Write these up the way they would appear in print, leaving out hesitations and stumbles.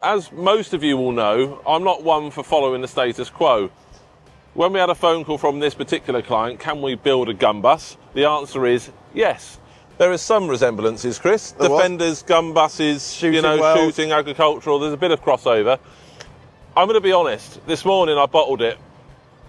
As most of you will know, I'm not one for following the status quo. When we had a phone call from this particular client, can we build a Gunbus? The answer is yes. There is some resemblances, Chris. Defenders, Gunbuses, shooting, agricultural, there's a bit of crossover. I'm going to be honest, this morning I bottled it.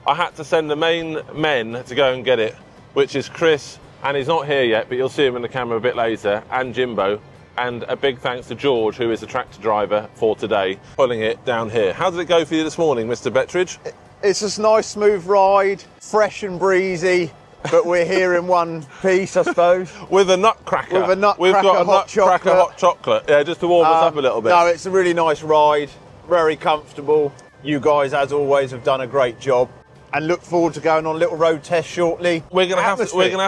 I had to send the main men to go and get it, which is Chris, and he's not here yet, but you'll see him in the camera a bit later, and Jimbo. And a big thanks to George, who is the tractor driver for today, pulling it down here. How did it go for you this morning, Mr. Bettridge? It's a nice, smooth ride, fresh and breezy, but we're here in one piece, I suppose. With a nutcracker. With a nutcracker, We've got a nutcracker hot chocolate. Yeah, just to warm us up a little bit. No, it's a really nice ride, very comfortable. You guys, as always, have done a great job. And look forward to going on a little road test shortly. We're going to have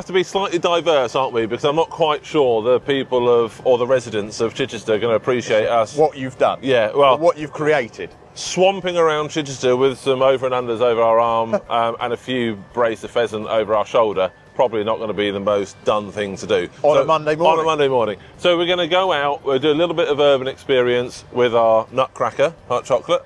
to be slightly diverse, aren't we? Because I'm not quite sure the people or the residents of Chichester are going to appreciate us. What you've done. Yeah, well, what you've created. Swamping around Chichester with some over and unders over our arm and a few brace of pheasant over our shoulder. Probably not going to be the most done thing to do. On a Monday morning. On a Monday morning. So we're going to go out, we'll do a little bit of urban experience with our nutcracker, hot chocolate.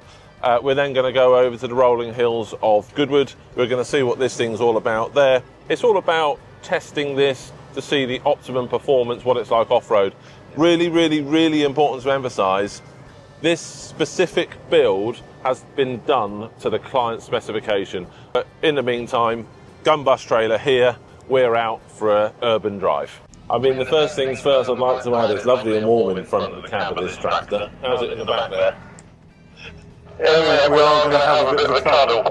We're then going to go over to the rolling hills of Goodwood. We're going to see what this thing's all about there. It's all about testing this to see the optimum performance, what it's like off-road. Really, really, really important to emphasise, this specific build has been done to the client's specification. But in the meantime, Gunbus trailer here, we're out for an urban drive. I mean, the first things first, I'd like to add it's lovely and warm in front of the cab of this tractor. How's it in the back there? Yeah, we are going to have a bit of a cuddle.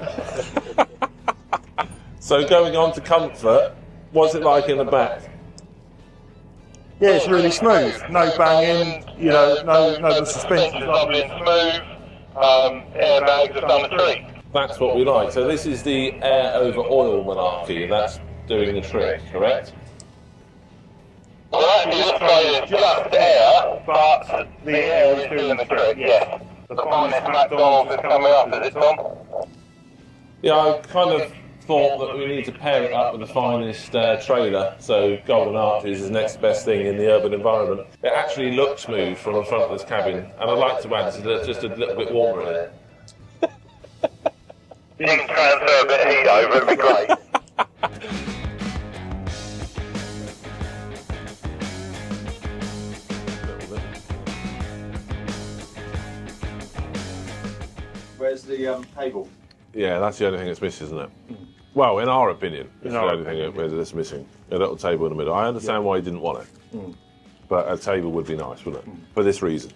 So going on to comfort, what's it like in the back? Yeah, it's really smooth. No banging, no the suspension's lovely and smooth. Airbags are done a treat. That's what we like. So this is the air over oil malarkey, and that's doing the trick, correct? Well, actually, this way is just air, but the air is doing the trick, yeah. The finest McDonald's is coming up, is it, Tom? Yeah, I kind of thought that we need to pair it up with the finest trailer, so Golden Arches is the next best thing in the urban environment. It actually looks smooth from the front of this cabin, and I'd like to add it's just a little bit warmer in it. You can transfer a bit of heat over, it'd be great. Where's the table? Yeah, that's the only thing that's missing, isn't it? Well, in our opinion, it's the only thing that's missing. A little table in the middle. I understand why you didn't want it, but a table would be nice, wouldn't it? For this reason,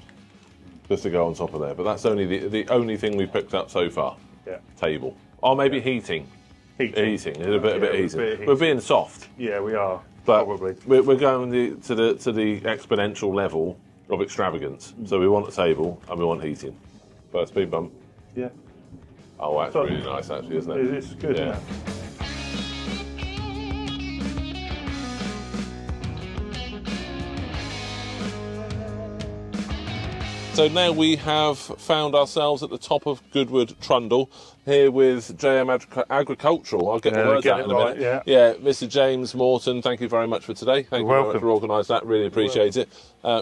just to go on top of there. But that's only the only thing we've picked up so far. Yeah. Table. Or maybe heating. Heating. A bit of heating. We're being soft. Yeah, we are. But probably. We're going to the exponential level of extravagance. So we want a table and we want heating. First speed bump. Yeah. Oh, that's really nice, actually, isn't it? It's good. Yeah. So now we have found ourselves at the top of Goodwood Trundle, here with JM Agricultural. I'll get the words out in a minute. Yeah, Mr. James Morton, thank you very much for today. Thank you very much for organising that, really appreciate it.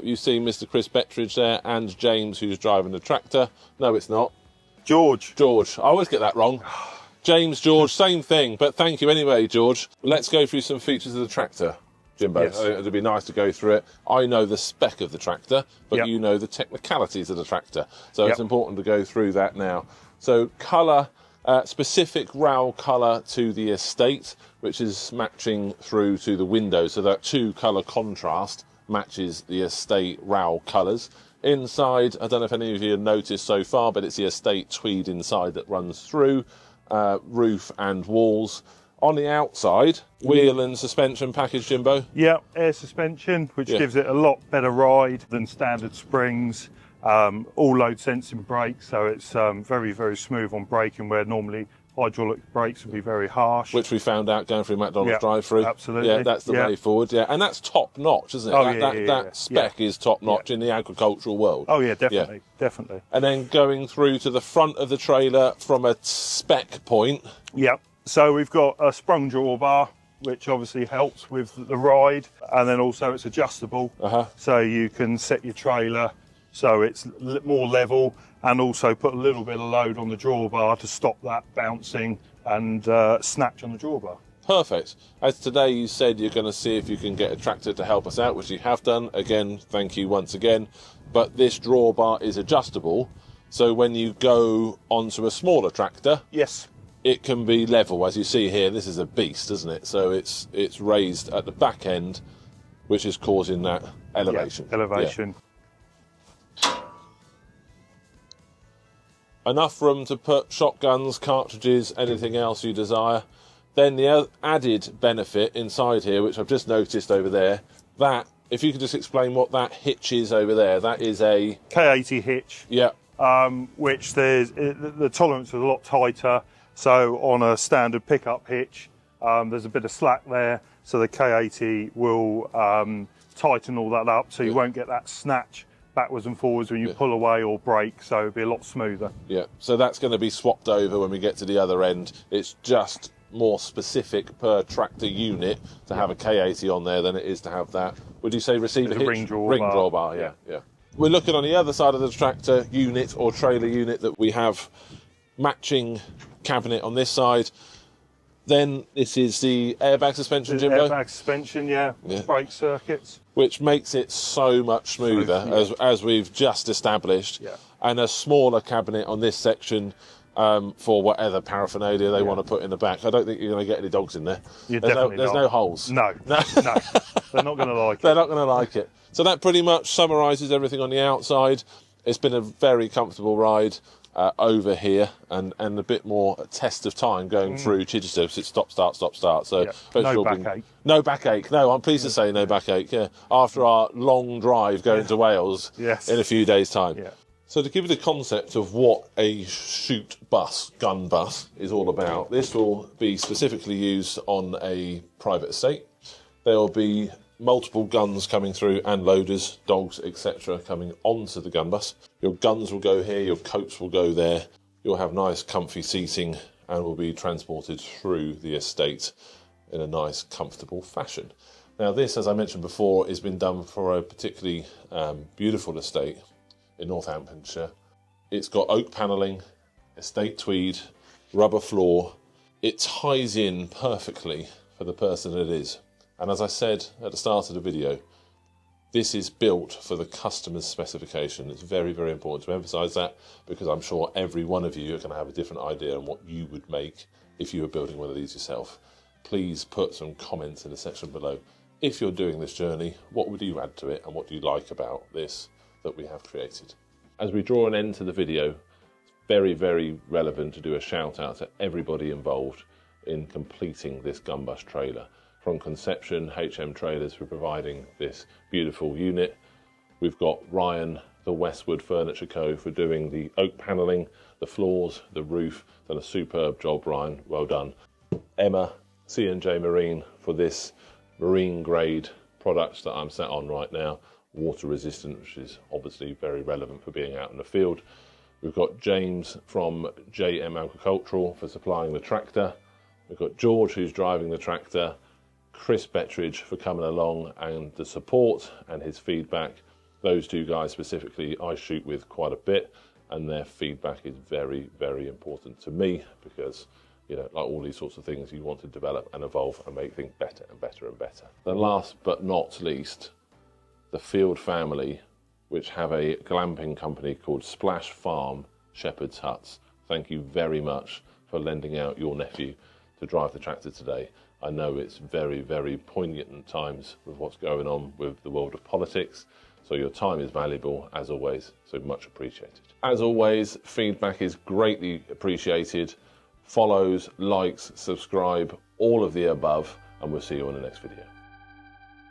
You've seen Mr. Chris Bettridge there and James, who's driving the tractor. No, it's not. George. I always get that wrong. James, George, same thing, but thank you anyway, George. Let's go through some features of the tractor, Jimbo. Yes. It'd be nice to go through it. I know the spec of the tractor, but you know the technicalities of the tractor. So it's important to go through that now. So colour, specific RAL colour to the estate, which is matching through to the window. So that two colour contrast matches the estate RAL colours. Inside, I don't know if any of you have noticed so far, but it's the estate tweed inside that runs through, roof and walls. On the outside, wheel and suspension package, Jimbo? Yeah, air suspension, which gives it a lot better ride than standard springs. All load sensing brakes, so it's very, very smooth on braking, where normally hydraulic brakes would be very harsh. Which we found out going through McDonald's drive-through. Absolutely. Yeah, that's the way forward. Yeah, and that's top notch, isn't it? Oh, that spec is top notch in the agricultural world. Oh yeah, definitely, definitely. And then going through to the front of the trailer from a spec point. Yep. So we've got a sprung drawbar, which obviously helps with the ride, and then also it's adjustable, so you can set your trailer so it's more level, and also put a little bit of load on the drawbar to stop that bouncing and snatch on the drawbar. Perfect. As today you said you're going to see if you can get a tractor to help us out, which you have done. Again, thank you once again. But this drawbar is adjustable, so when you go onto a smaller tractor, Yes. it can be level. As you see here, this is a beast, isn't it? So it's raised at the back end, which is causing that elevation. Yeah, elevation. Yeah. Enough room to put shotguns, cartridges, anything else you desire. Then the added benefit inside here, which I've just noticed over there, that, if you could just explain what that hitch is over there, that is a... K80 hitch. Yeah. Which the tolerance is a lot tighter. So on a standard pickup hitch, there's a bit of slack there. So the K80 will tighten all that up, so you won't get that snatch backwards and forwards when you pull away or brake, so it'll be a lot smoother. Yeah, so that's going to be swapped over when we get to the other end. It's just more specific per tractor unit to have a K80 on there than it is to have that. Would you say receiver hitch? Ring drawbar. Ring drawbar, yeah. We're looking on the other side of the tractor unit or trailer unit that we have matching cabinet on this side. Then this is the airbag suspension, Jimbo. Airbag suspension, yeah. Brake circuits. Which makes it so much smoother, as we've just established. Yeah. And a smaller cabinet on this section for whatever paraphernalia they want to put in the back. I don't think you're going to get any dogs in there. There's no holes. No. They're not going to like it. They're not going to like it. So that pretty much summarises everything on the outside. It's been a very comfortable ride over here, and a bit more a test of time going through Chichester. It's stop, start, stop, start. So no backache. No backache. No, I'm pleased to say no backache. Yeah, after our long drive going to Wales in a few days' time. Yeah. So to give you the concept of what a shoot bus, gun bus, is all about, this will be specifically used on a private estate. There will be multiple guns coming through and loaders, dogs, etc. coming onto the gun bus. Your guns will go here, your coats will go there. You'll have nice comfy seating and will be transported through the estate in a nice comfortable fashion. Now this, as I mentioned before, has been done for a particularly beautiful estate in Northamptonshire. It's got oak panelling, estate tweed, rubber floor. It ties in perfectly for the person it is. And as I said at the start of the video, this is built for the customer's specification. It's very, very important to emphasise that, because I'm sure every one of you are going to have a different idea on what you would make if you were building one of these yourself. Please put some comments in the section below. If you're doing this journey, what would you add to it and what do you like about this that we have created? As we draw an end to the video, it's very, very relevant to do a shout out to everybody involved in completing this Gunbus trailer. From conception, HM Trailers for providing this beautiful unit. We've got Ryan, the Westwood Furniture Co. for doing the oak panelling, the floors, the roof. Done a superb job, Ryan, well done. Emma, C&J Marine for this marine grade products that I'm sat on right now, water resistant, which is obviously very relevant for being out in the field. We've got James from JM Agricultural for supplying the tractor. We've got George who's driving the tractor, Chris Bettridge for coming along and the support and his feedback. Those two guys specifically I shoot with quite a bit, and their feedback is very, very important to me, because you know, like all these sorts of things, you want to develop and evolve and make things better and better and better. And last but not least, the Field family, which have a glamping company called Splash Farm Shepherd's Huts. Thank you very much for lending out your nephew to drive the tractor today. I know it's very, very poignant times with what's going on with the world of politics, so your time is valuable as always, so much appreciated. As always, feedback is greatly appreciated. Follows, likes, subscribe, all of the above, and we'll see you on the next video.